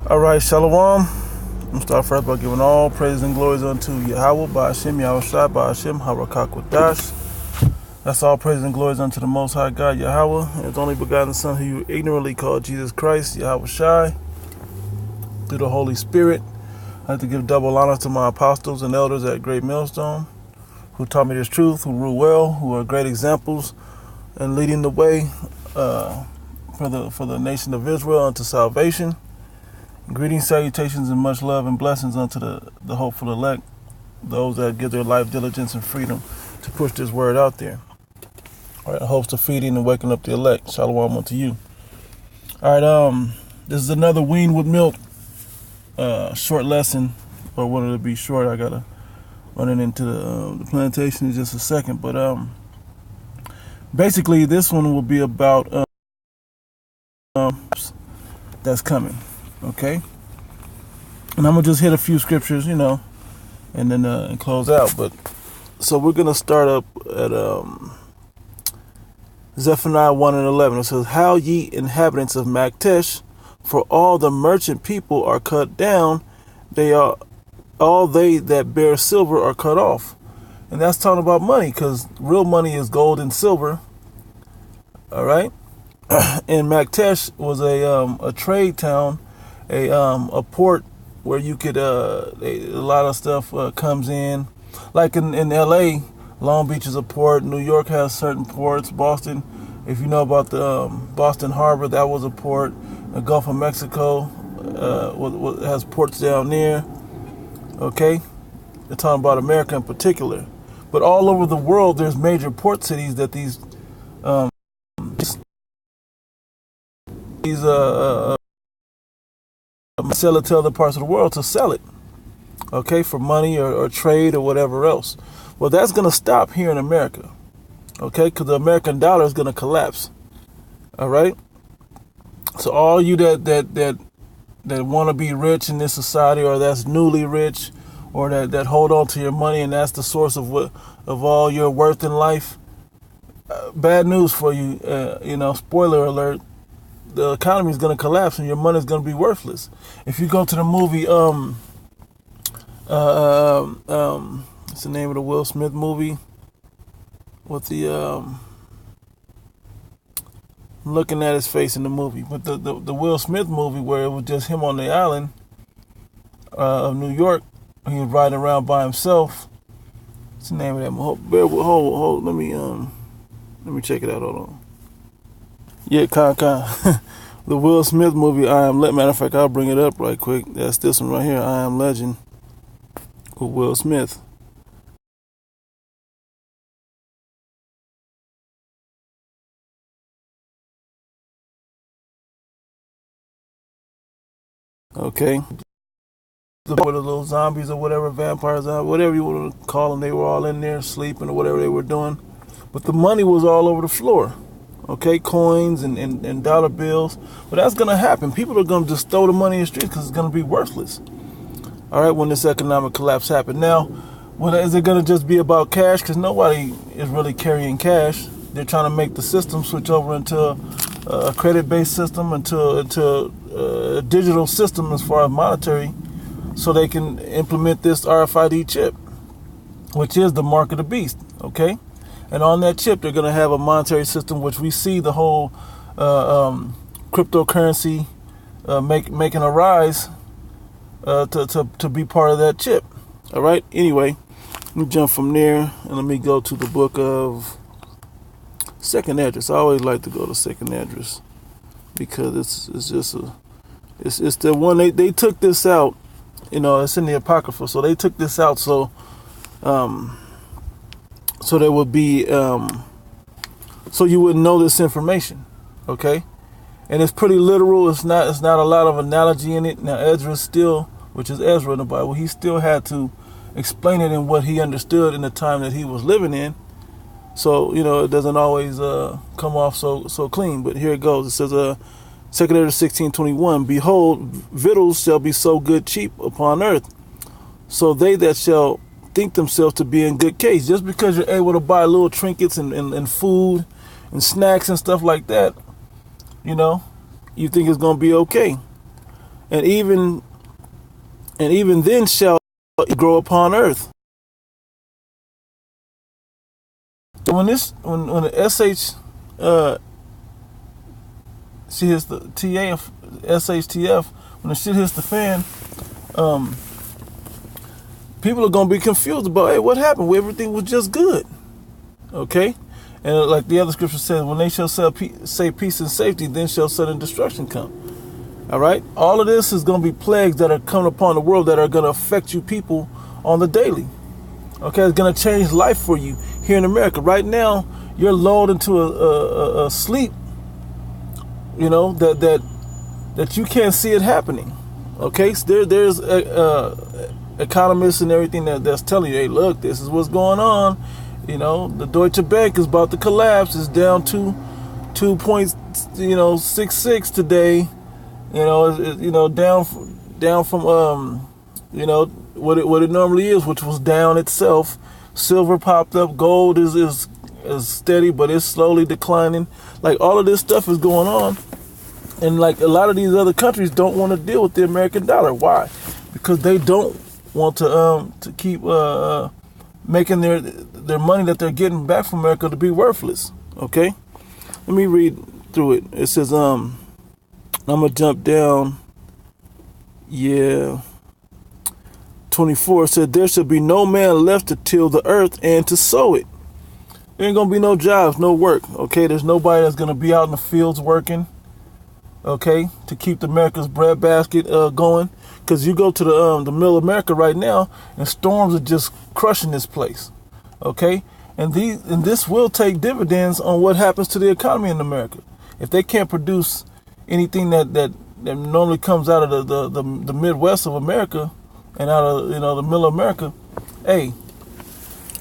All right, Shalom. I'm going to start first by giving all praise and glories unto Yahweh, by Hashem, Yahweh Shai, by Hashem, Harakak Wadash. That's all praise and glories unto the Most High God, Yahweh, and His only begotten Son, who you ignorantly called Jesus Christ, Yahweh Shai, through the Holy Spirit. I'd like to give double honor to my apostles and elders at Great Millstone, who taught me this truth, who rule well, who are great examples and leading the way for the nation of Israel unto salvation. Greetings, salutations, and much love and blessings unto the hopeful elect, those that give their life diligence and freedom to push this word out there. All right, hopes of feeding and waking up the elect. Shalom unto you. All right, this is another Weaned with Milk short lesson, or wanted to be short. I gotta run it into the plantation in just a second, but basically this one will be about that's coming. Okay, and I'm gonna just hit a few scriptures, and then and close out. But so we're gonna start up at Zephaniah 1:11. It says, "How ye inhabitants of Maktesh, for all the merchant people are cut down; all they that bear silver are cut off." And that's talking about money, because real money is gold and silver. All right, and Maktesh was a trade town. A port where you could a lot of stuff comes in, like in LA. Long Beach is a port. New York has certain ports. Boston, if you know about the Boston Harbor, that was a port. The Gulf of Mexico has ports down there. Okay, they're talking about America in particular, but all over the world there's major port cities that these sell it to other parts of the world to sell it, okay, for money or trade or whatever else. Well, that's going to stop here in America, okay, because the American dollar is going to collapse. All right, so all you that want to be rich in this society, or that's newly rich, or that hold on to your money and that's the source of all your worth in life, bad news for you. Spoiler alert. The economy is going to collapse and your money is going to be worthless. If you go to the movie, what's the name of the Will Smith movie? With the, I'm looking at his face in the movie, but the Will Smith movie where it was just him on the island of New York, he was riding around by himself. What's the name of that movie? Hold, let me check it out. Hold on. Yeah, the Will Smith movie, matter of fact, I'll bring it up right quick. That's this one right here, I Am Legend, with Will Smith. Okay. The little zombies or whatever, vampires, whatever you want to call them, they were all in there sleeping or whatever they were doing. But the money was all over the floor. Okay, coins and dollar bills. But that's going to happen. People are going to just throw the money in the streets because it's going to be worthless. All right, when this economic collapse happens. Now, is it going to just be about cash? Because nobody is really carrying cash. They're trying to make the system switch over into a credit-based system, into a digital system as far as monetary, so they can implement this RFID chip, which is the mark of the beast, okay? And on that chip, they're going to have a monetary system, which we see the whole cryptocurrency making a rise to be part of that chip. All right. Anyway, let me jump from there and let me go to the book of Second Address. I always like to go to Second Address because it's the one they took this out. It's in the Apocrypha, so they took this out so there would be, so you wouldn't know this information, okay? And it's pretty literal. It's not a lot of analogy in it. Now Ezra which is Ezra in the Bible, he still had to explain it in what he understood in the time that he was living in. So it doesn't always come off so clean. But here it goes. It says, 2 Ezra 16:21, "Behold, victuals shall be so good cheap upon earth, so they that shall think themselves to be in good case." Just because you're able to buy little trinkets and food and snacks and stuff like that, you think it's going to be okay. and even then shall it grow upon earth. When the SH she hits the TAF SHTF, when the shit hits the fan, people are gonna be confused about, hey, what happened? Everything was just good, okay? And like the other scripture says, when they shall say peace and safety, then shall sudden destruction come. All right, all of this is gonna be plagues that are coming upon the world that are gonna affect you people on the daily. Okay, it's gonna change life for you here in America. Right now, you're lulled into a sleep, you know, that you can't see it happening. Okay, so there's economists and everything that's telling you, hey, look, this is what's going on. You know, the Deutsche Bank is about to collapse. It's down to 2.66 today. You know, down from you know, what it normally is, which was down itself. Silver popped up. Gold is steady, but it's slowly declining. Like, all of this stuff is going on, and like a lot of these other countries don't want to deal with the American dollar. Why? Because they don't want to keep making their money that they're getting back from America to be worthless. Okay, let me read through it. It says I'm gonna jump down. Yeah. 24 said, there shall be no man left to till the earth and to sow it. There ain't gonna be no jobs, no work. Okay, there's nobody that's gonna be out in the fields working, okay, to keep America's breadbasket going. Because you go to the middle of America right now, and storms are just crushing this place. Okay, and this will take dividends on what happens to the economy in America. If they can't produce anything that normally comes out of the Midwest of America and out of, you know, the middle of America, hey,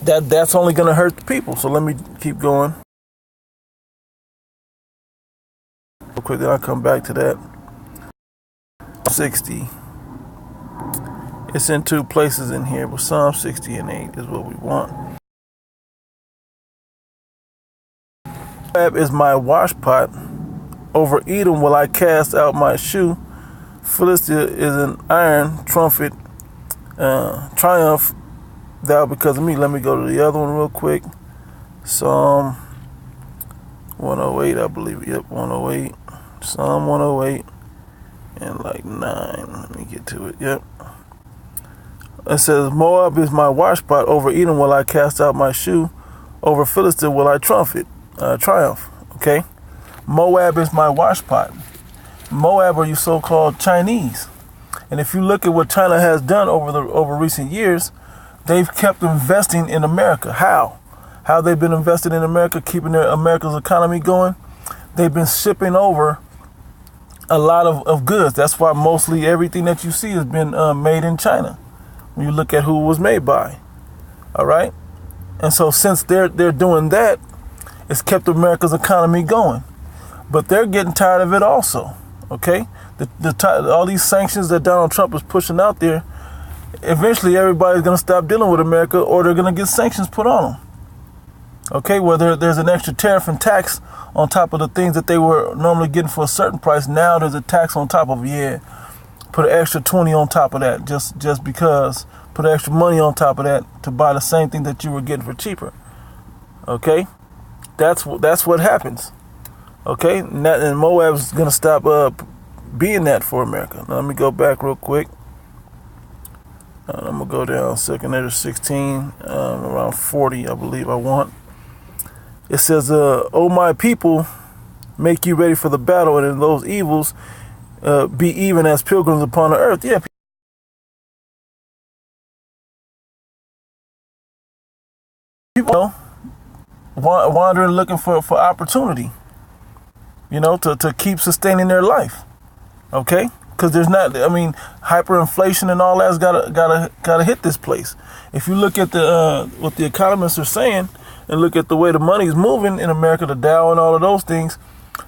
that's only going to hurt the people. So let me keep going real quick, then I'll come back to that. 60. It's in two places in here, but Psalm 60 and 8 is what we want. Moab is my washpot. Over Edom will I cast out my shoe. Philistia is an iron trumpet. Triumph thou because of me. Let me go to the other one real quick. Psalm 108, I believe. Yep, 108. Psalm 108 and like 9. Let me get to it. Yep. It says, Moab is my washpot. Over Edom will I cast out my shoe. Over Philistia will I triumph. Okay. Moab is my washpot. Moab are you so-called Chinese. And if you look at what China has done over recent years, they've kept investing in America. How? How they've been investing in America, keeping America's economy going? They've been shipping over a lot of goods. That's why mostly everything that you see has been made in China. When you look at who it was made by. All right? And so since they're doing that, it's kept America's economy going. But they're getting tired of it also. Okay? All these sanctions that Donald Trump is pushing out there, eventually everybody's going to stop dealing with America, or they're going to get sanctions put on them. Okay? Whether there's an extra tariff and tax on top of the things that they were normally getting for a certain price, now there's a tax on top of it. Yeah. Put an extra 20 on top of that just because. Put extra money on top of that to buy the same thing that you were getting for cheaper. Okay? That's what happens. Okay? And Moab's going to stop being that for America. Now, let me go back real quick. I'm going to go down second letter 16, around 40, I believe I want. It says, O my people, make you ready for the battle, and in those evils, be even as pilgrims upon the earth. Yeah, people wandering, looking for opportunity, you know, to keep sustaining their life. Okay, because there's not. I mean, hyperinflation and all that's gotta hit this place. If you look at what the economists are saying, and look at the way the money's moving in America, the Dow and all of those things,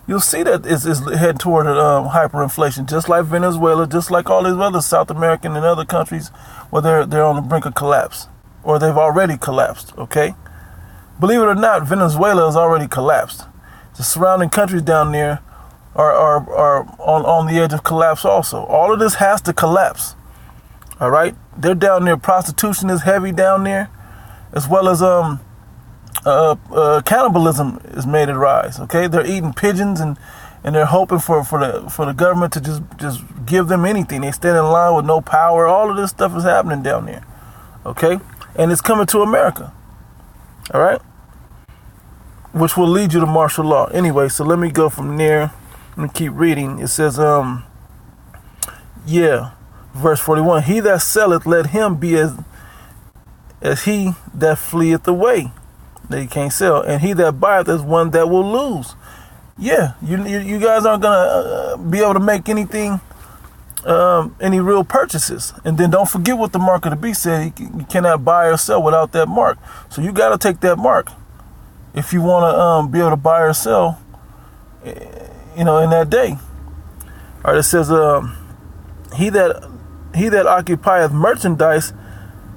you'll see that it's heading toward hyperinflation, just like Venezuela, just like all these other South American and other countries where they're on the brink of collapse, or they've already collapsed. Okay, believe it or not, Venezuela has already collapsed. The surrounding countries down there are on the edge of collapse also. All of this has to collapse. All right, they're down there. Prostitution is heavy down there, as well as cannibalism is made it rise. Okay, they're eating pigeons and they're hoping for the government to just give them anything. They stand in line with no power. All of this stuff is happening down there. Okay, and it's coming to America. All right, which will lead you to martial law. Anyway, so let me go from there. Let me keep reading. It says, verse 41, he that selleth, let him be as he that fleeth away, that he can't sell. And he that buyeth is one that will lose. Yeah, you guys aren't going to be able to make anything, any real purchases. And then don't forget what the mark of the beast said. You cannot buy or sell without that mark. So you got to take that mark if you want to be able to buy or sell, in that day. All right, it says, he that occupieth merchandise,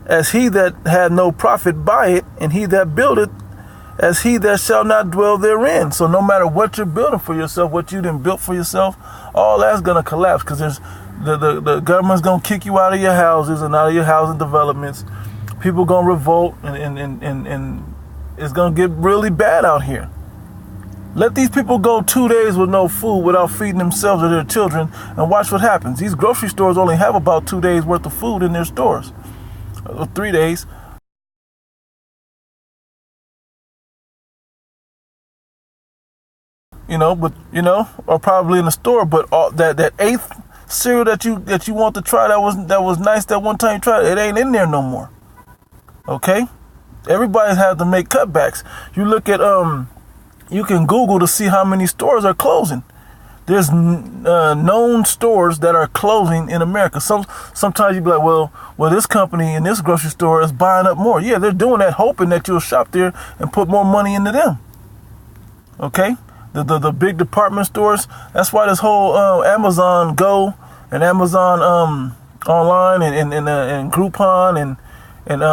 as he that had no profit by it, and he that buildeth, as he that shall not dwell therein. So no matter what you're building for yourself, what you done built for yourself, all that's gonna collapse, because there's the government's gonna kick you out of your houses and out of your housing developments. People gonna revolt, and it's gonna get really bad out here. Let these people go 2 days with no food without feeding themselves or their children, and watch what happens. These grocery stores only have about 2 days worth of food in their stores, or 3 days. Or probably in the store. But that eighth cereal that you want to try, that was nice that one time you tried, it ain't in there no more. Okay, everybody's had to make cutbacks. You look at you can Google to see how many stores are closing. There's known stores that are closing in America. Sometimes you be like, well, this company in this grocery store is buying up more. Yeah, they're doing that, hoping that you'll shop there and put more money into them. Okay, the big department stores. That's why this whole Amazon Go and Amazon online and Groupon and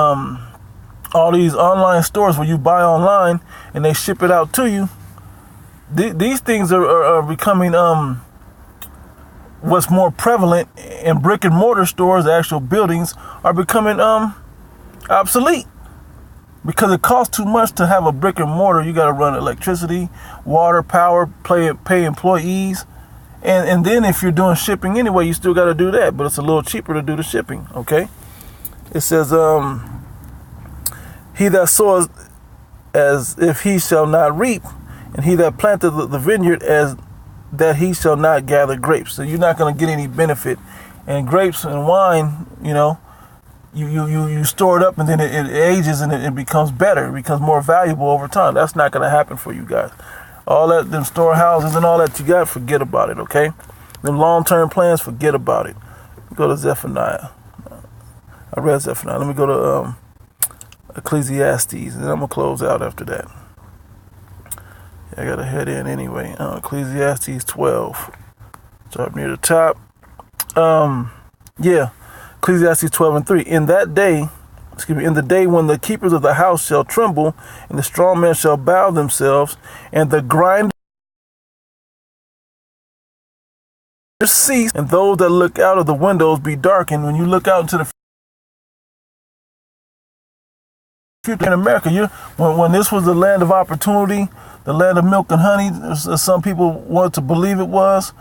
all these online stores where you buy online and they ship it out to you. These things are becoming what's more prevalent in brick and mortar stores. The actual buildings are becoming obsolete, because it costs too much to have a brick and mortar. You got to run electricity, water, power, pay employees, and then if you're doing shipping anyway, you still got to do that, but it's a little cheaper to do the shipping. Okay, it says he that soweth, as if he shall not reap, and he that planteth the vineyard, as that he shall not gather grapes. So you're not going to get any benefit. And grapes and wine, you store it up, and then it ages, and it becomes better. It becomes more valuable over time. That's not going to happen for you guys. All that, them storehouses and all that you got, forget about it, okay? Them long-term plans, forget about it. Go to Zephaniah. I read Zephaniah. Let me go to Ecclesiastes, and then I'm going to close out after that. I got to head in anyway. Ecclesiastes 12. So up near the top. Ecclesiastes 12:3. In the day when the keepers of the house shall tremble, and the strong men shall bow themselves, and the grinders cease, and those that look out of the windows be darkened. When you look out into the future in America, when this was the land of opportunity, the land of milk and honey, as some people want to believe it was,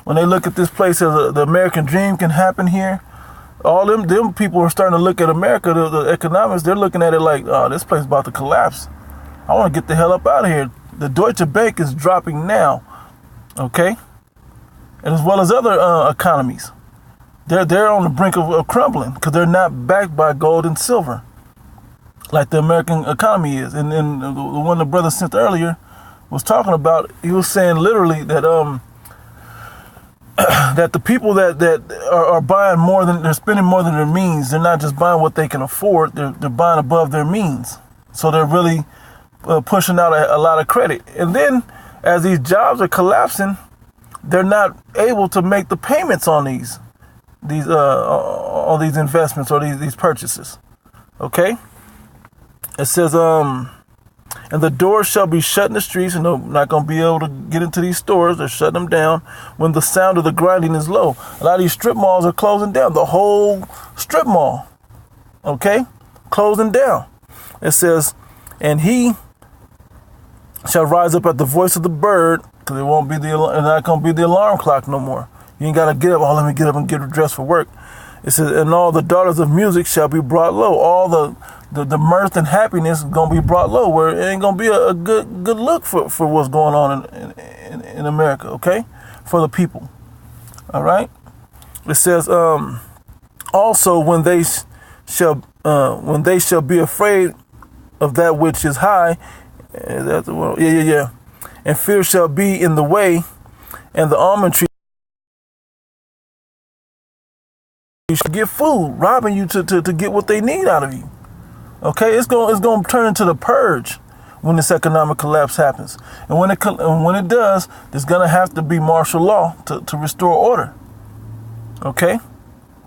when they look at this place as the American dream can happen here, all them people are starting to look at America, the economics, they're looking at it like, oh, this place is about to collapse. I want to get the hell up out of here. The Deutsche Bank is dropping now, okay? And as well as other economies. They're on the brink of crumbling, because they're not backed by gold and silver like the American economy is. And the one the brother sent earlier was talking about, he was saying literally that that the people that are buying more than, they're spending more than their means. They're not just buying what they can afford. They're buying above their means. So they're really pushing out a lot of credit. And then as these jobs are collapsing, they're not able to make the payments on these investments or these purchases. Okay. It says, And the doors shall be shut in the streets, and they're not going to be able to get into these stores. They're shutting them down when the sound of the grinding is low. A lot of these strip malls are closing down. The whole strip mall, okay, closing down. It says, and he shall rise up at the voice of the bird, because it won't be it's not going to be the alarm clock no more. You ain't got to get up. Oh, let me get up and get dressed for work. It says, and all the daughters of music shall be brought low. All the mirth and happiness is going to be brought low, where it ain't going to be a good look for what's going on in America, okay? For the people. All right? It says, also when they shall be afraid of that which is high, is that the word? Yeah. And fear shall be in the way, and the almond tree should get food, robbing you to get what they need out of you. Okay, it's going to turn into the purge when this economic collapse happens, and when it does, there's going to have to be martial law to restore order. Okay,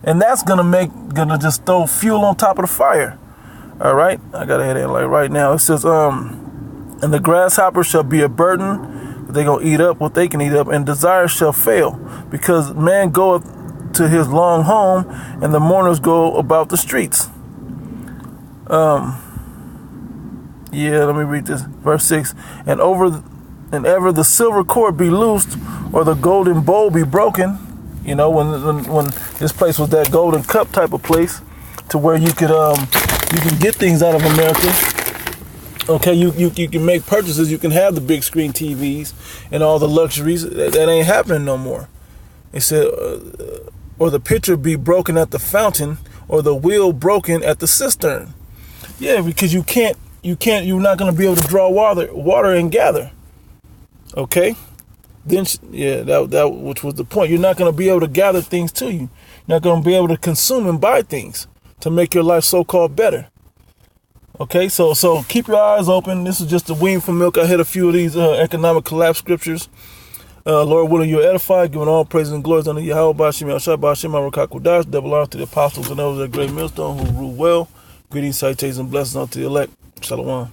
and that's gonna just throw fuel on top of the fire. All right, I got a headache like right now. It says, and the grasshopper shall be a burden; they're gonna eat up what they can eat up, and desire shall fail, because man goeth to his long home, and the mourners go about the streets. Let me read this. Verse 6. And ever the silver cord be loosed, or the golden bowl be broken. You know, when this place was that golden cup type of place, to where you can get things out of America. Okay, you can make purchases. You can have the big screen TVs and all the luxuries. That ain't happening no more. It said, or the pitcher be broken at the fountain, or the wheel broken at the cistern. Yeah, because you're not going to be able to draw water and gather. Okay? Then, that which was the point. You're not going to be able to gather things to you. You're not going to be able to consume and buy things to make your life so-called better. Okay, so keep your eyes open. This is just a wean from milk. I hit a few of these economic collapse scriptures. Lord willing, you're edified, giving all praises and glories unto Yahweh, Ba'ashem, Yahshua, Ba'ashem, Harakak, double honor to the apostles and those that great millstone who rule well. Greetings, salutations, and blessings unto the elect. Shalom.